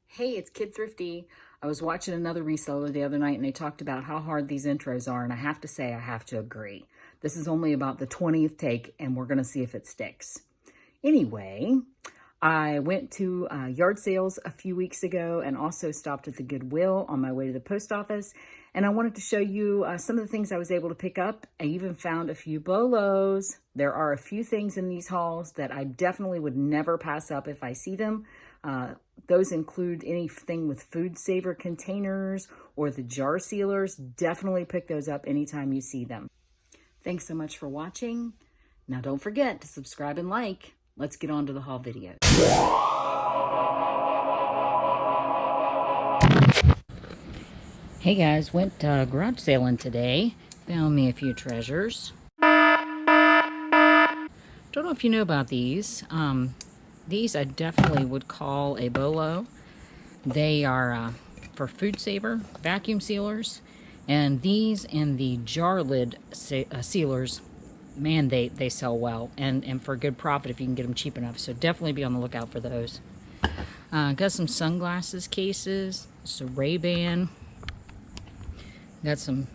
Hey, it's Kid Thrifty. I was watching another reseller the other night and they talked about how hard these intros are, and I have to say I have to agree. This is only about the 20th take and we're going to see if it sticks. Anyway, I went to yard sales a few weeks ago and also stopped at the Goodwill on my way to the post office, and I wanted to show you some of the things I was able to pick up. I even found a few BOLOs. There are a few things in these hauls that I definitely would never pass up if I see them. Those include anything with food saver containers or the jar sealers. Definitely pick those up anytime you see them. Thanks so much for watching. Now don't forget to subscribe and like. Let's get on to the haul video. Hey guys, went garage sailing today. Found me a few treasures. Don't know if you know about these. These I definitely would call a BOLO. They are for food saver, vacuum sealers, and these and the jar lid sealers, man, they sell well, and for a good profit if you can get them cheap enough. So definitely be on the lookout for those. Got some sunglasses cases, it's a Ray-Ban. Got some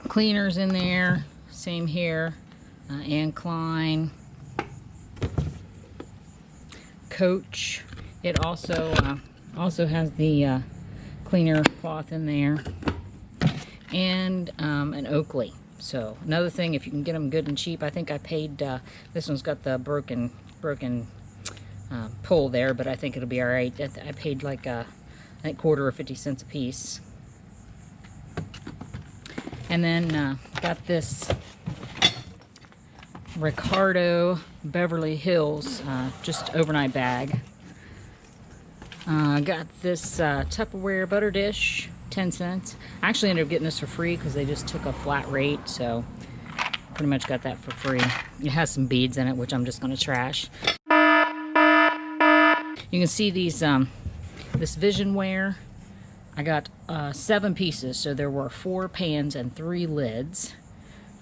cleaners in there, same here, Anne Klein. Coach. It also has the cleaner cloth in there, and an Oakley. So another thing, if you can get them good and cheap, I think I paid, this one's got the broken pull there, but I think it'll be all right. I paid like I think quarter or 50 cents a piece. And then got this Ricardo Beverly Hills just overnight bag. Got this Tupperware butter dish, 10 cents. I actually ended up getting this for free because they just took a flat rate, so pretty much got that for free. It has some beads in it, which I'm just going to trash. You can see these this Visionware. I got 7 pieces, so there were 4 pans and 3 lids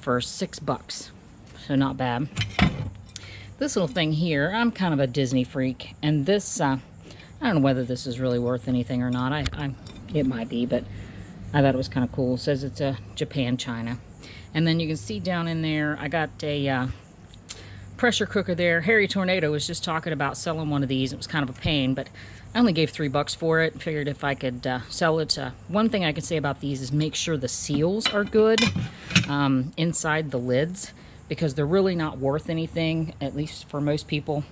for $6. So not bad. This little thing here, I'm kind of a Disney freak, and this, I don't know whether this is really worth anything or not. It might be, but I thought it was kind of cool. It says it's a Japan China. And then you can see down in there, I got a pressure cooker there. Harry Tornado was just talking about selling one of these. It was kind of a pain, but I only gave $3 for it. Figured if I could sell it. One thing I can say about these is make sure the seals are good inside the lids, because they're really not worth anything, at least for most people,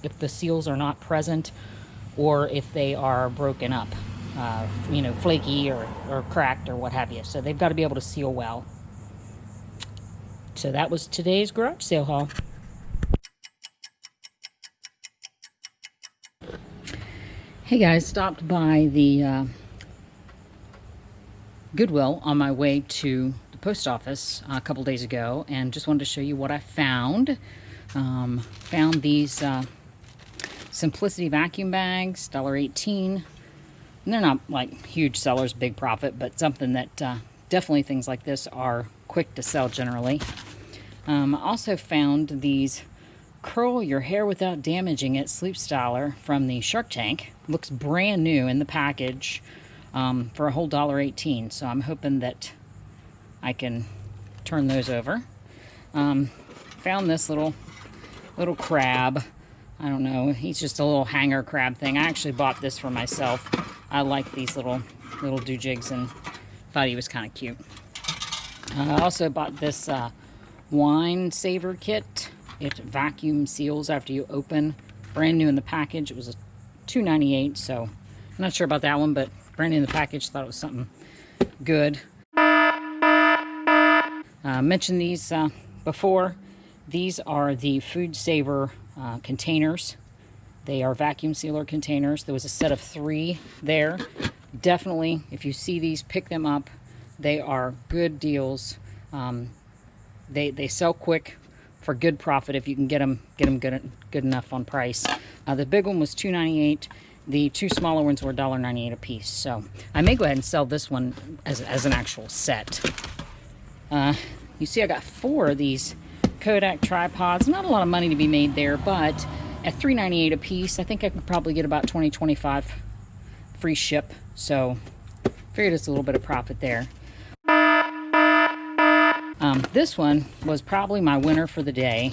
if the seals are not present or if they are broken up, you know, flaky or cracked or what have you. So they've got to be able to seal well. So that was today's garage sale haul. Hey guys, stopped by the Goodwill on my way to post office a couple days ago, and just wanted to show you what I found. Found these Simplicity vacuum bags, $1.18. And they're not like huge sellers, big profit, but something that definitely things like this are quick to sell generally. I also found these Curl Your Hair Without Damaging It Sleep Styler from the Shark Tank. Looks brand new in the package for a whole $1.18. So I'm hoping that I can turn those over. Found this little crab. I don't know, he's just a little hanger crab thing. I actually bought this for myself. I like these little doojigs and thought he was kind of cute. I also bought this wine saver kit. It vacuum seals after you open. Brand new in the package. It was a $2.98, so I'm not sure about that one, but brand new in the package. Thought it was something good. Mentioned these before. These are the food saver containers. They are vacuum sealer containers. There was a set of 3 there. Definitely, if you see these, pick them up. They are good deals. They sell quick for good profit if you can get them good enough on price. The big one was $2.98. The 2 smaller ones were $1.98 a piece. So I may go ahead and sell this one as an actual set. You see I got 4 of these Kodak tripods. Not a lot of money to be made there, but at $3.98 a piece, I think I could probably get about 20-25 free ship. So figured it's a little bit of profit there. This one was probably my winner for the day.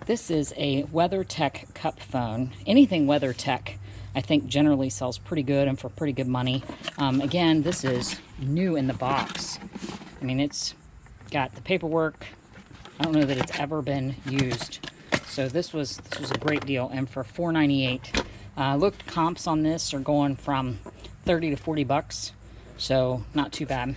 This is a WeatherTech cup phone. Anything WeatherTech, I think, generally sells pretty good and for pretty good money. Again, this is new in the box. I mean, it's got the paperwork. I don't know that it's ever been used. So this was a great deal. And for $4.98, look, comps on this are going from 30 to 40 bucks. So not too bad.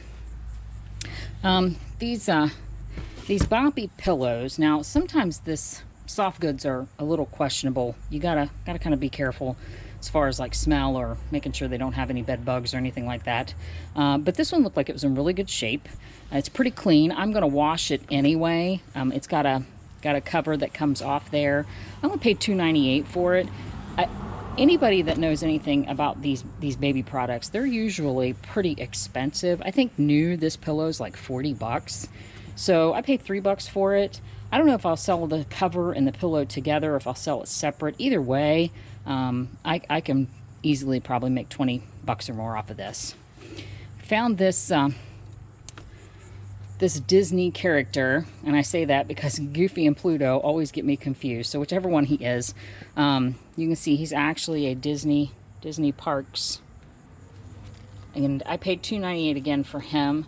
These boppy pillows. Now, sometimes this soft goods are a little questionable. You gotta kind of be careful as far as like smell or making sure they don't have any bed bugs or anything like that. But this one looked like it was in really good shape. It's pretty clean. I'm gonna wash it anyway. It's got a cover that comes off there. I'm gonna pay $2.98 for it. Anybody that knows anything about these baby products, they're usually pretty expensive. I think new, this pillow is like 40 bucks. So I paid $3 for it. I don't know if I'll sell the cover and the pillow together or if I'll sell it separate. Either way, I can easily probably make 20 bucks or more off of this. Found this this Disney character, and I say that because Goofy and Pluto always get me confused. So whichever one he is, you can see he's actually a Disney Parks, and I paid $2.98 again for him.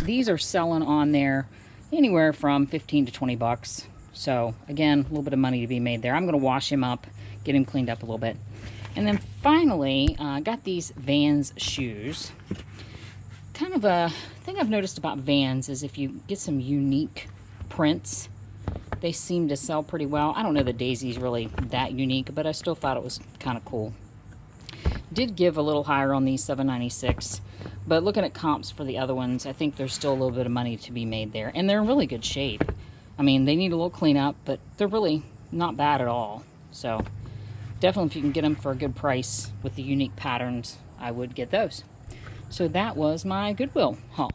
These are selling on there anywhere from 15 to 20 bucks. So again, a little bit of money to be made there. I'm going to wash him up, get him cleaned up a little bit. And then finally, I got these Vans shoes. Kind of a thing I've noticed about Vans is if you get some unique prints, they seem to sell pretty well. I don't know that Daisy's really that unique, but I still thought it was kind of cool. Did give a little higher on these, $7.96. But looking at comps for the other ones, I think there's still a little bit of money to be made there. And they're in really good shape. I mean, they need a little cleanup, but they're really not bad at all. So definitely if you can get them for a good price with the unique patterns, I would get those. So that was my Goodwill haul.